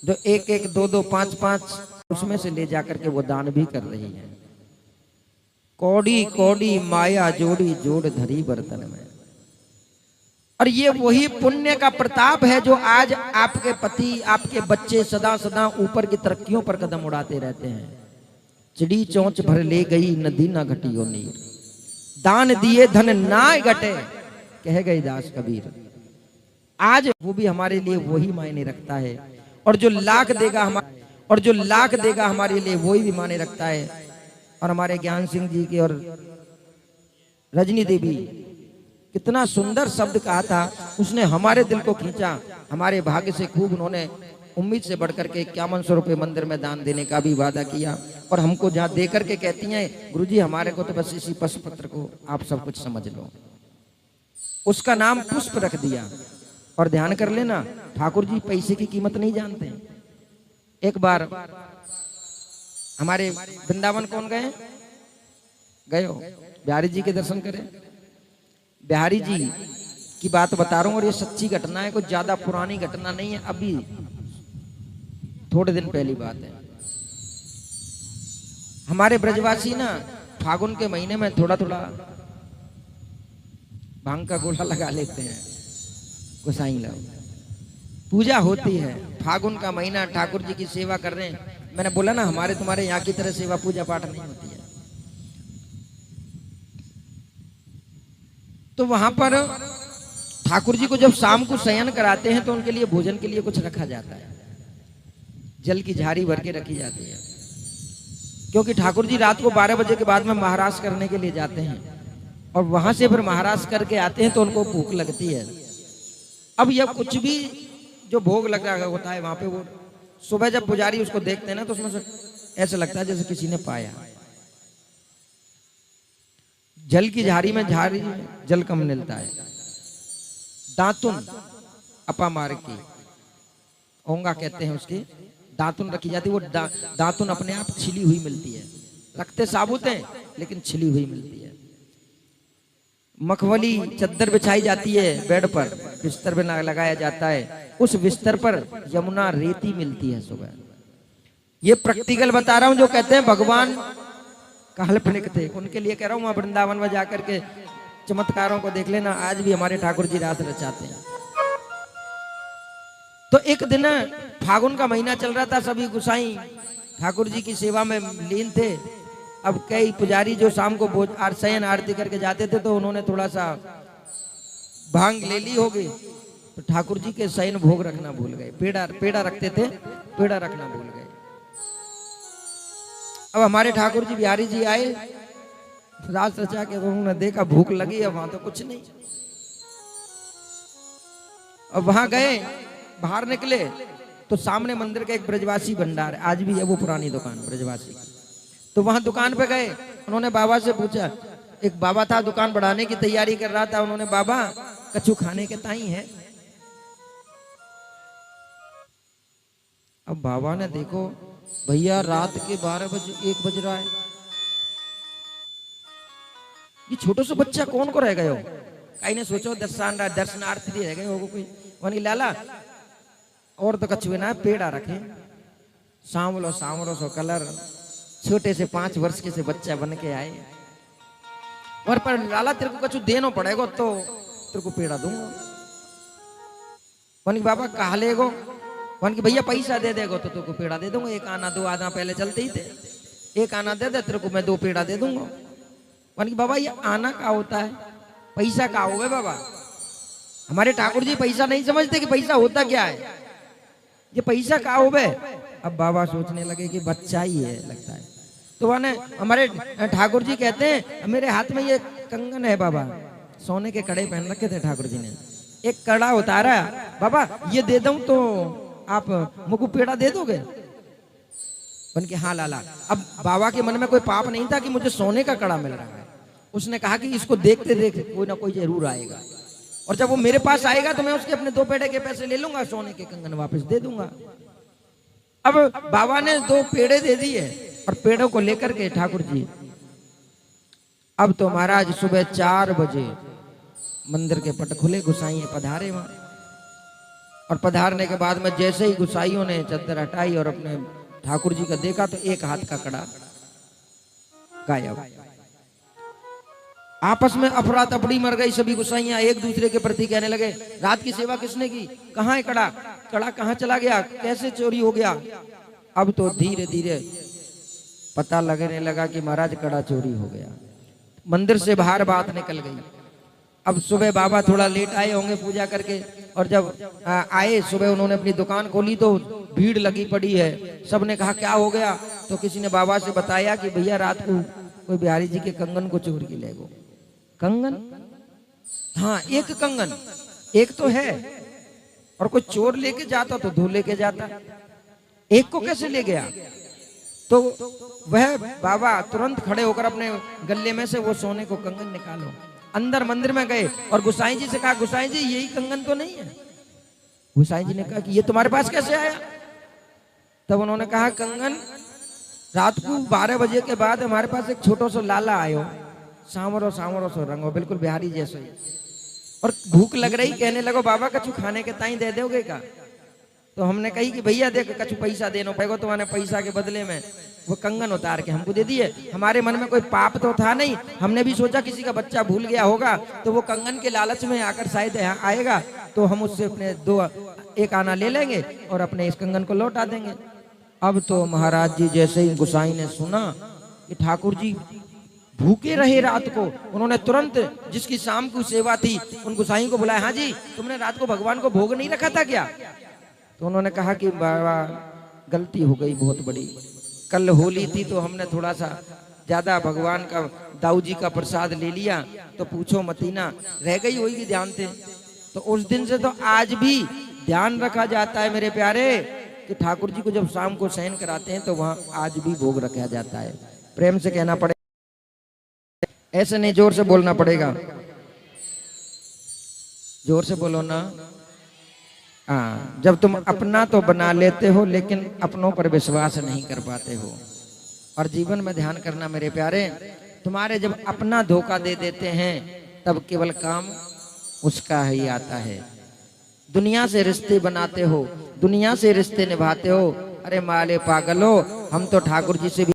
जो एक एक दो दो पांच पांच उसमें से ले जाकर के वो दान भी कर रही है। कौड़ी कौड़ी माया जोड़ी जोड़ धरी बर्तन में। और ये वही पुण्य का प्रताप है जो आज आपके पति आपके बच्चे सदा सदा ऊपर की तरक्कियों पर कदम उड़ाते रहते हैं। चिड़ी चोंच भर ले गई नदी ना घटियो नीर, दान दिए धन ना घटे कह गए दास कबीर। आज वो भी हमारे लिए वही मायने रखता है, और जो लाख देगा हमारे लिए वही भी मायने रखता है। और हमारे ज्ञान सिंह जी की और रजनी देवी कितना सुंदर शब्द कहा था, उसने हमारे दिल को खींचा। हमारे भाग्य से खूब उन्होंने उम्मीद से बढ़कर के 5100 रुपये मंदिर में दान देने का भी वादा किया, और हमको जहाँ दे करके कहती हैं गुरुजी हमारे को तो बस इसी पशु पत्र को आप सब कुछ समझ लो। उसका नाम पुष्प रख दिया। और ध्यान कर लेना, ठाकुर जी पैसे की कीमत नहीं जानते। एक बार हमारे वृंदावन कौन गए हो बिहारी जी के दर्शन करें। बिहारी जी की बात बता रहा हूं, और ये सच्ची घटना है, कुछ ज्यादा पुरानी घटना नहीं है, अभी थोड़े दिन पहली बात है। हमारे ब्रजवासी ना फागुन के महीने में थोड़ा थोड़ा भांग का गोला लगा लेते हैं। गोसाई लोग पूजा होती है, फागुन का महीना, ठाकुर जी की सेवा कर रहे हैं। मैंने बोला ना हमारे तुम्हारे यहाँ की तरह सेवा पूजा पाठ नहीं होती है। तो वहां पर ठाकुर जी को जब शाम को शयन कराते हैं तो उनके लिए भोजन के लिए कुछ रखा जाता है। जल की झाड़ी भर के रखी जाती है, क्योंकि ठाकुर जी रात को 12 बजे के बाद में महाराज करने के लिए जाते हैं, और वहां से फिर महाराज करके आते हैं तो उनको भूख लगती है। अब यह कुछ भी जो भोग लग रहा होता है वहां पे, वो सुबह जब पुजारी उसको देखते हैं ना तो उसमें से ऐसा लगता है जैसे किसी ने पाया। जल की झाड़ी में जल कम मिलता है। दातुन अपामार की ओंगा कहते हैं, उसकी दातुन रखी जाती है। वो दातुन अपने आप छिली हुई मिलती है, रखते साबुत हैं लेकिन छिली हुई मिलती है। मखमली चद्दर बिछाई जाती है, बेड पर बिस्तर पे लगाया जाता है, उस बिस्तर पर यमुना रेती मिलती है सुबह। ये प्रैक्टिकल बता रहा हूं, जो कहते हैं भगवान काल्पनिक थे उनके लिए कह रहा हूं। वहां वृंदावन में जाकर के चमत्कारों को देख लेना, आज भी हमारे ठाकुर जी रास रचाते हैं। तो एक दिन फागुन का महीना चल रहा था, सभी गुसाई ठाकुर जी की सेवा में लीन थे। अब कई पुजारी जो शाम को शयन आरती करके जाते थे तो उन्होंने थोड़ा सा भांग ले ली होगी, तो ठाकुर जी के शयन भोग रखना भूल गए। पेड़ा रखते थे, पेड़ा रखना भूल गए। अब हमारे ठाकुर जी बिहारी जी आए रास रचा के, उन्होंने देखा भूख लगी, अब वहां तो कुछ नहीं। अब वहां गए, बाहर निकले तो सामने मंदिर का एक ब्रजवासी भंडार, आज भी है वो पुरानी दुकान ब्रजवासी की। तो वहां दुकान पे गए, उन्होंने बाबा से पूछा। एक बाबा था दुकान बढ़ाने की तैयारी कर रहा था, उन्होंने बाबा कछु खाने के ताई है। अब बाबा ने देखो भैया रात के 12 बजे 1 बज रहा है, ये छोटो सा बच्चा कौन को रह गए हो। कहीं ने सोचो दर्शनार्थी रह गए हो कोई। वनी लाला और तो कछु ना पेड़ा रखे, सांवलो सो कलर, छोटे से 5 वर्ष के से बच्चा बन के आए। और पर लाला तेरे को कछु देनो पड़ेगा तो तेरे को पेड़ा दूंगा। वन की बाबा कहा लेगो, वन की भैया पैसा दे देगो तो तेरे को पेड़ा दे दूंगा। 1 आना 2 आना पहले चलते ही थे, 1 आना दे दे तेरे को मैं 2 पेड़ा दे दूंगा। वन की बाबा ये आना का होता है, पैसा का होगा बाबा। हमारे ठाकुर जी पैसा नहीं समझते कि पैसा होता क्या है, ये पैसा का होवे। अब बाबा सोचने लगे कि बच्चा ही है लगता है। तो वह हमारे ठाकुर जी कहते हैं मेरे हाथ में ये कंगन है बाबा, सोने के कड़े पहन रखे थे ठाकुर जी ने। एक कड़ा उतारा, बाबा ये दे दूं तो आप मुझको पेड़ा दे दोगे। बन के हाँ लाला। अब बाबा के मन में कोई पाप नहीं था कि मुझे सोने का कड़ा मिल रहा है। उसने कहा कि इसको देखते देखते कोई ना कोई जरूर आएगा, और जब वो मेरे पास आएगा तो मैं उसके अपने 2 पेड़े के पैसे ले लूंगा, सोने के कंगन वापस दे दूंगा। अब बाबा ने 2 पेड़े दे दिए और पेड़ों को लेकर के ठाकुर जी अब तो महाराज सुबह 4 बजे मंदिर के पट खुले, गुसाई पधारे वहां। और पधारने के बाद में जैसे ही गुसाइयों ने चद्दर हटाई और अपने ठाकुर जी का देखा तो एक हाथ का कड़ा गायब। आपस में अफरा तफड़ी मर गई। सभी गुसाइयां एक दूसरे के प्रति कहने लगे, रात की सेवा किसने की? कहाँ है कड़ा? कड़ा कहाँ चला गया? कैसे चोरी हो गया? अब तो धीरे धीरे पता लगने लगा कि महाराज कड़ा चोरी हो गया। मंदिर से बाहर बात निकल गई। अब सुबह बाबा थोड़ा लेट आए होंगे पूजा करके, और जब आए सुबह उन्होंने अपनी दुकान खोली तो भीड़ लगी पड़ी है। सबने कहा क्या हो गया? तो किसी ने बाबा से बताया कि भैया रात को कोई बिहारी जी के कंगन को चोर के ले गो। कंगन? हाँ, एक कंगन, एक तो है, और कोई चोर लेके जाता तो दो लेके जाता, एक को कैसे ले गया? तो वह बाबा तुरंत खड़े होकर अपने गले में से वो सोने को कंगन निकालो। अंदर मंदिर में गए और गुसाई जी से कहा, गुसाई जी यही कंगन तो नहीं है? गुसाई जी ने कहा कि ये तुम्हारे पास कैसे आया? तब उन्होंने कहा, कंगन रात को 12 बजे के बाद हमारे पास एक छोटो सो लाला आयो, सांवरो सांवरो सो रंगो, बिल्कुल बिहारी जैसे ही, और भूख लग रही, कहने लगो बाबा कछु खाने के ताई दे दोगे का? तो हमने कही कि भैया देख कछु पैसा देनो पड़ेगा। तुम्हारे पैसा के बदले में वो कंगन उतार के हमको दे दिए। हमारे मन में कोई पाप तो था नहीं, हमने भी सोचा किसी का बच्चा भूल गया होगा तो वो कंगन के लालच में आकर शायद यहाँ आएगा तो हम उससे अपने एक आना ले लेंगे और अपने इस कंगन को लौटा देंगे। अब तो महाराज जी जैसे ही गुसाई ने सुना कि ठाकुर जी भूखे रहे रात को, उन्होंने तुरंत जिसकी शाम की सेवा थी उन गुसाई को बुलाया। हाँ जी, तुमने रात को भगवान को भोग नहीं रखा था क्या? तो उन्होंने कहा कि बाबा गलती हो गई बहुत बड़ी, कल होली थी तो हमने थोड़ा सा ज्यादा भगवान का दाऊ जी का प्रसाद ले लिया, तो पूछो मतीना, रह गई होगी ध्यान से। तो उस दिन से तो आज भी ध्यान रखा जाता है मेरे प्यारे कि ठाकुर जी को जब शाम को शयन कराते हैं तो वहां आज भी भोग रखा जाता है। प्रेम से कहना पड़ेगा, ऐसे नहीं, जोर से बोलना पड़ेगा, जोर से बोलो ना। हाँ, जब तुम अपना तो बना लेते हो लेकिन अपनों पर विश्वास नहीं कर पाते हो। और जीवन में ध्यान करना मेरे प्यारे, तुम्हारे जब अपना धोखा दे देते हैं तब केवल काम उसका ही आता है। दुनिया से रिश्ते बनाते हो, दुनिया से रिश्ते निभाते हो। अरे माले पागलो, हम तो ठाकुर जी से भी